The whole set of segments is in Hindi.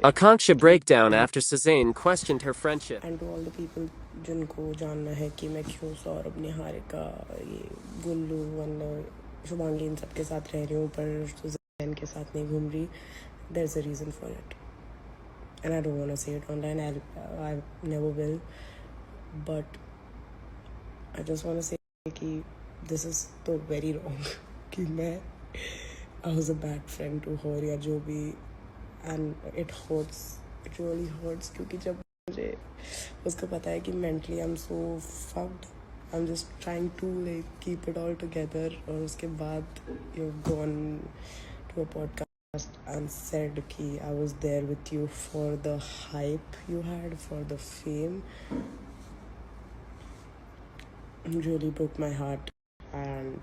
Akanksha breakdown after Suzanne questioned her friendship. And to all the people जिनको जानना है कि मैं क्यों सौरभ निहारिका ये गुल्लू वंदा शुभांगी इन सब के साथ रह रही हूँ पर सुजैन के साथ नहीं घूम रही, there is a reason for it and I don't want to say it online, I never will, but I just want to say कि दिस इज़ तो वेरी रॉन्ग कि मैं I was a bad friend to her या जो भी, and it hurts, it really hurts क्योंकि जब मुझे उसको पता है कि mentally I am so fucked, I am just trying to like keep it all together, और उसके बाद you gone to a podcast and said कि I was there with you for the hype you had, for the fame, really broke my heart. And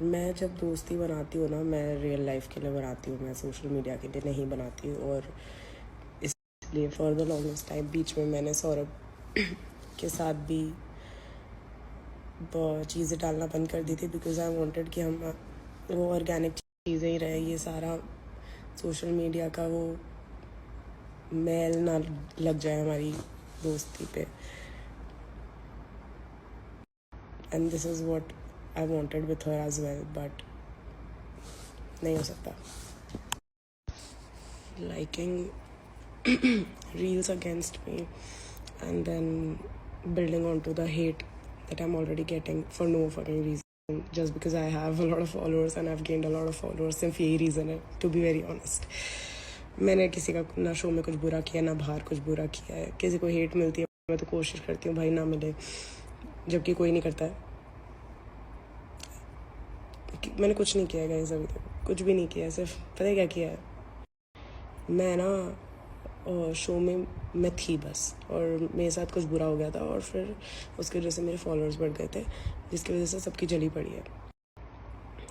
मैं जब दोस्ती बनाती हूँ ना, मैं रियल लाइफ के लिए बनाती हूँ, मैं सोशल मीडिया के लिए नहीं बनाती हूँ, और इसलिए फॉर द लॉन्गेस्ट टाइम बीच में मैंने सौरभ के साथ भी चीज़ें डालना बंद कर दी थी, बिकॉज आई वांटेड कि हम वो ऑर्गेनिक चीज़ें ही रहे, ये सारा सोशल मीडिया का वो मैल ना लग जाए हमारी दोस्ती पे, and this is what I wanted with her as well, but नहीं हो सकता। Liking reels against me and then building onto the hate that I'm already getting for no fucking reason, just because I have a lot of followers and I've gained a lot of followers, सिर्फ यही रीज़न है, to be very honest। मैंने किसी का ना शो में कुछ बुरा किया ना बाहर कुछ बुरा किया है, किसी को हेट मिलती है मैं तो कोशिश करती हूँ भाई ना मिले, जबकि कोई नहीं करता है। मैंने कुछ नहीं किया है गाइस, अभी तक कुछ भी नहीं किया है, सिर्फ पता है क्या किया है, मैं ना शो में मैं थी बस, और मेरे साथ कुछ बुरा हो गया था, और फिर उसकी वजह से मेरे फॉलोअर्स बढ़ गए थे, जिसकी वजह से सबकी जली पड़ी है,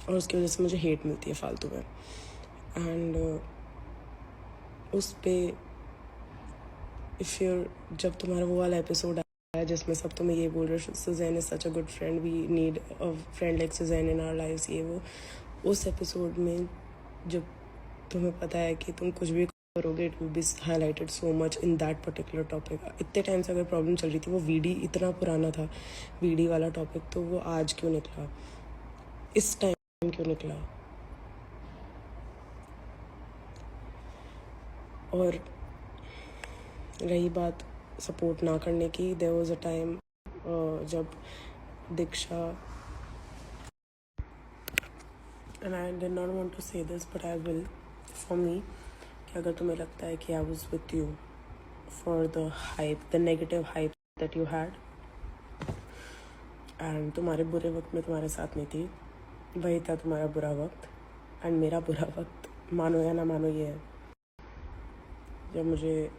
और उसकी वजह से मुझे हेट मिलती है फालतू में। एंड उस पर जब तुम्हारा वो वाला एपिसोड आया जिसमें सब तुम्हें ये बोल रहे हो Suzanne is such a good friend, we need a friend like Suzanne in our lives, ये वो, उस एपिसोड में जब तुम्हें पता है कि तुम कुछ भी करोगे it will be highlighted so much in that particular topic. इतने टाइम से अगर प्रॉब्लम चल रही थी, वो वीडी इतना पुराना था वीडी वाला टॉपिक, तो वो आज क्यों निकला, इस टाइम क्यों निकला। और रही बात सपोर्ट ना करने की, देयर वाज अ टाइम जब Diksha, and I did not want to say this but I will, for me, कि अगर तुम्हें लगता है कि I was with you for the hype, the negative hype that you had, and तुम्हारे बुरे वक्त में तुम्हारे साथ नहीं थी, वही था तुम्हारा बुरा वक्त, एंड मेरा बुरा वक्त, मानो या ना मानो, ये है जब मुझे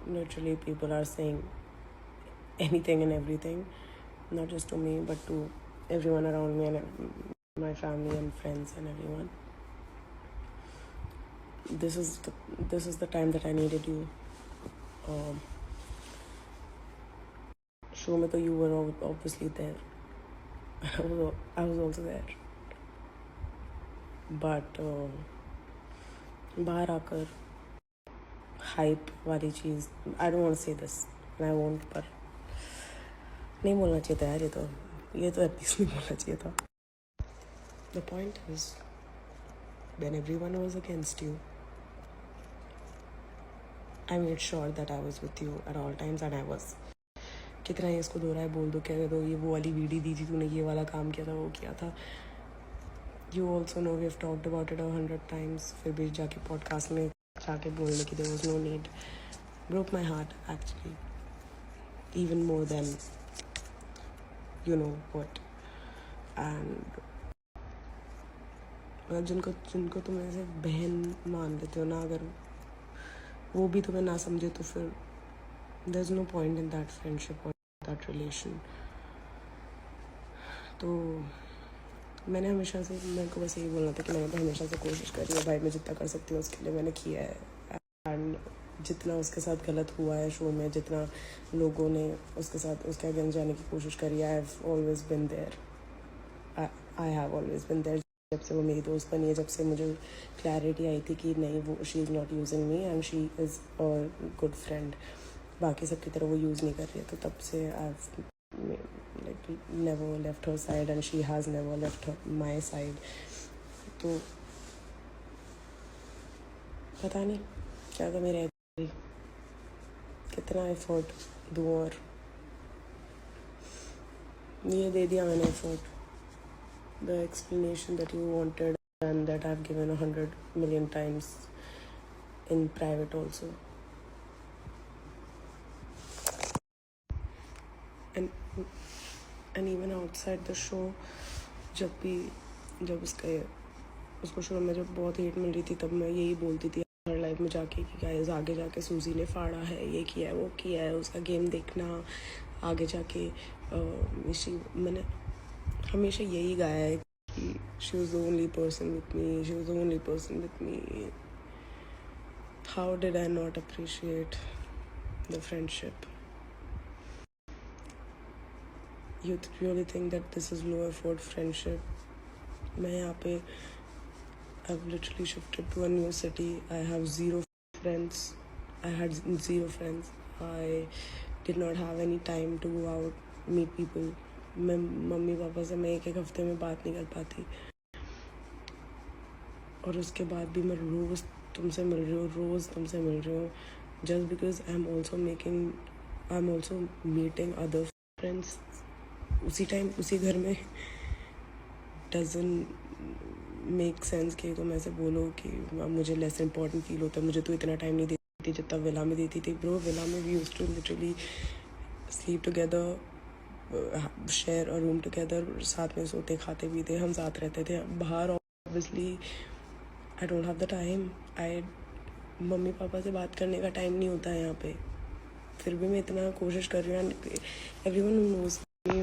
literally people are saying anything and everything, not just to me but to everyone around me and my family and friends and everyone. This is the time that I needed you. Show में तो you were obviously there. I was also there. But बाहर आकर हाइप वाली चीज़, आई don't want to say this and I won't, पर नहीं बोलना चाहिए था यार, ये तो एटलीस्ट नहीं बोलना चाहिए था। The point is when everyone was against you, I made sure that I was with you at all times, and I was. कितना ही इसको दो रहा है, बोल दो, कह दो ये वो वाली वीडियो दी थी तूने, ये वाला काम किया था, वो किया था, you also know we have talked about it 100 times, फिर भी जाके पॉडकास्ट में जाके बोलने की there was no need, broke my heart actually, even more than you know what। and जिनको तुम ऐसे बहन मान लेते हो ना, अगर वो भी तुम्हें ना समझे तो फिर there is no point in that friendship और दैट रिलेशन। तो मैंने हमेशा से, मेरे को बस यही बोलना था कि मैंने तो हमेशा से कोशिश करी है भाई, मैं जितना कर सकती हूँ उसके लिए मैंने किया है, एंड जितना उसके साथ गलत हुआ है शो में, जितना लोगों ने उसके साथ उसके अगेंस्ट जाने की कोशिश करी, I have always been there, I have always been there. जब से वो मेरी दोस्त बनी है, जब से मुझे क्लैरिटी आई थी कि नहीं, वो she is not using me and she is a good friend, बाकी सब की तरह वो यूज़ नहीं कर रही है, तो तब से आई like never left her side and she has never left my side. तो पता नहीं क्या कमी रहती, कितना एफर्ट दूँ, और ये दे दिया मैंने effort. The explanation that you wanted and that I've given 100 million times in private also. And even outside the show, जब उसको शो में जब बहुत हेट मिल रही थी, तब मैं यही बोलती थी हर लाइफ में जाके कि गाइस आगे जाके सूजी ने फाड़ा है, ये किया है, वो किया है, उसका गेम देखना आगे जाके. मैंने हमेशा यही गाया है कि she was the only person with me, she was the only person with me. How did I not appreciate the friendship? You really think that this is low effort friendship? मैं यहाँ पे I've literally shifted to a new city. I have zero friends. I had zero friends. I did not have any time to go out, meet people. मैं मम्मी पापा से मैं एक हफ्ते में बात नहीं कर पाती, और उसके बाद भी मैं रोज़ तुमसे मिल रही हूँ just because I'm also meeting other friends उसी टाइम उसी घर में. doesn't make sense कि तुम ऐसे बोलो कि मुझे लेस इम्पॉर्टेंट फील होता है, मुझे तो इतना टाइम नहीं देती जितना विला में देती थी. ब्रो, विला में we used to literally sleep together, share a room together, साथ में सोते खाते पीते हम साथ रहते थे. बाहर obviously I don't have the time. Mummy papa से बात करने का टाइम नहीं होता है यहाँ पे, फिर भी मैं इतना कोशिश कर रही हूँ. एवरीवन नोज मी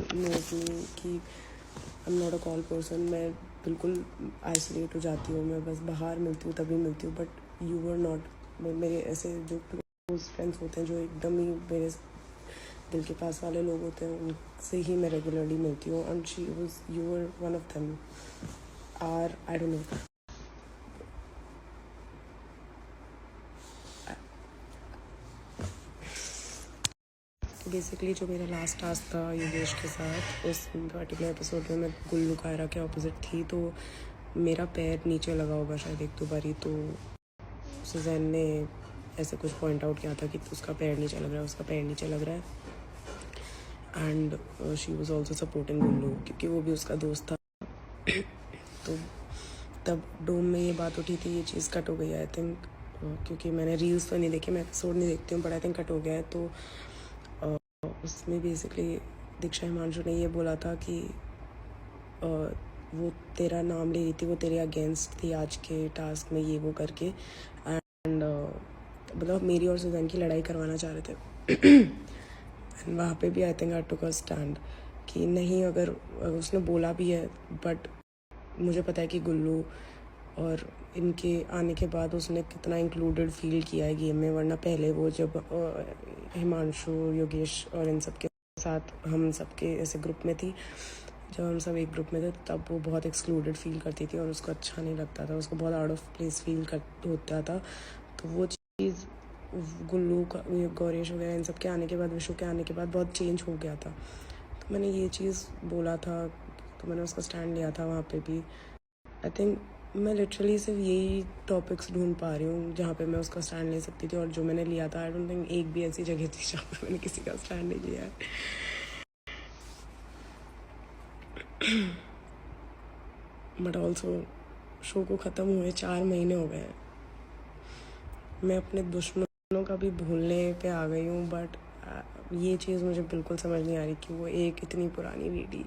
कि I am not a call person. मैं बिल्कुल आइसोलेट हो जाती हूँ, मैं बस बाहर मिलती हूँ तभी मिलती हूँ. But you were not. मेरे ऐसे जो क्लोज फ्रेंड्स होते हैं, जो एकदम ही मेरे दिल के पास वाले लोग होते हैं, उनसे ही मैं रेगुलरली मिलती हूँ. And you were one of them. Are I don't know. Basically जो मेरा लास्ट टास्क था योगेश के साथ, उस पर्टिकुलर एपिसोड में मैं गुल्लू कायरा के ऑपोजिट थी, तो मेरा पैर नीचे लगा होगा शायद एक दो बारी. तो सुजैन ने ऐसे कुछ पॉइंट आउट किया था कि उसका पैर नीचे लग रहा है. And she was also supporting Gullu, क्योंकि वो भी उसका दोस्त था. तो तब डोम में ये बात उठी थी, ये चीज़ कट हो गई आई थिंक, क्योंकि मैंने रील्स तो नहीं देखी, मैं एपिसोड नहीं देखती हूँ, बट आई थिंक कट हो गया है. तो उसमें बेसिकली दीक्षा हिमांशु ने ये बोला था कि वो तेरा नाम ले रही थी, वो तेरे अगेंस्ट थी आज के टास्क में, ये वो करके. एंड मतलब मेरी और सुजैन की लड़ाई करवाना चाह रहे थे. एंड वहाँ पे भी I think I took a stand कि नहीं, अगर उसने बोला भी है, बट मुझे पता है कि गुल्लू और इनके आने के बाद उसने कितना इंक्लूडेड फील किया है गेम में. वरना पहले वो जब हिमांशु, योगेश और इन सब के साथ हम सबके ऐसे ग्रुप में थी, जब हम सब एक ग्रुप में थे, तब वो बहुत एक्सक्लूडेड फील करती थी और उसको अच्छा नहीं लगता था, उसको बहुत आउट ऑफ प्लेस फील होता था. तो वो चीज़ गुल्लू का, गौरेश वगैरह इन सब के आने के बाद, विशु के आने के बाद बहुत चेंज हो गया था. तो मैंने ये चीज़ बोला था, तो मैंने उसका स्टैंड लिया था वहाँ पे भी. आई थिंक मैं लिटरली सिर्फ यही टॉपिक्स ढूंढ पा रही हूँ जहाँ पे मैं उसका स्टैंड ले सकती थी, और जो मैंने लिया था आई डोंट थिंक एक भी ऐसी जगह थी जहाँ पे मैंने किसी का स्टैंड नहीं लिया है. बट ऑल्सो शो को ख़त्म हुए 4 महीने हो गए. मैं अपने दुश्मनों का भी भूलने पे आ गई हूँ, बट ये चीज़ मुझे बिल्कुल समझ नहीं आ रही कि वो एक इतनी पुरानी वीडियो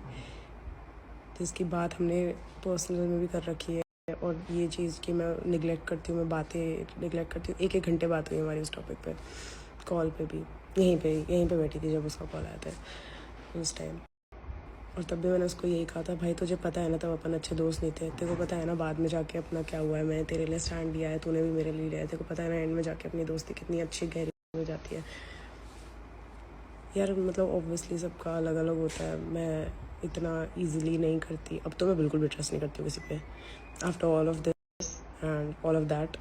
जिसकी बात हमने पर्सनल में भी कर रखी है, और ये चीज़ कि मैं निगलेक्ट करती हूँ, मैं बातें निगलेक्ट करती हूँ. एक घंटे बात हुई हमारी उस टॉपिक पे, कॉल पे भी, यहीं पे बैठी थी जब उसका कॉल आया था उस टाइम. और तब भी मैंने उसको यही कहा था, भाई तुझे पता है ना, तब अपन अच्छे दोस्त नहीं थे, तेरे को पता है ना बाद में जाके अपना क्या हुआ है. मैंने तेरे लिए स्टैंड लिया है, तूने भी मेरे लिए लिया है, तेरे को पता है ना एंड में जाके अपनी दोस्ती कितनी अच्छी गहरी हो जाती है. यार मतलब ऑब्वियसली सबका अलग अलग होता है. मैं इतना ईजिली नहीं करती। अब तो मैं बिल्कुल भी ट्रस्ट नहीं करती हूँ किसी पे after all of this and all of that.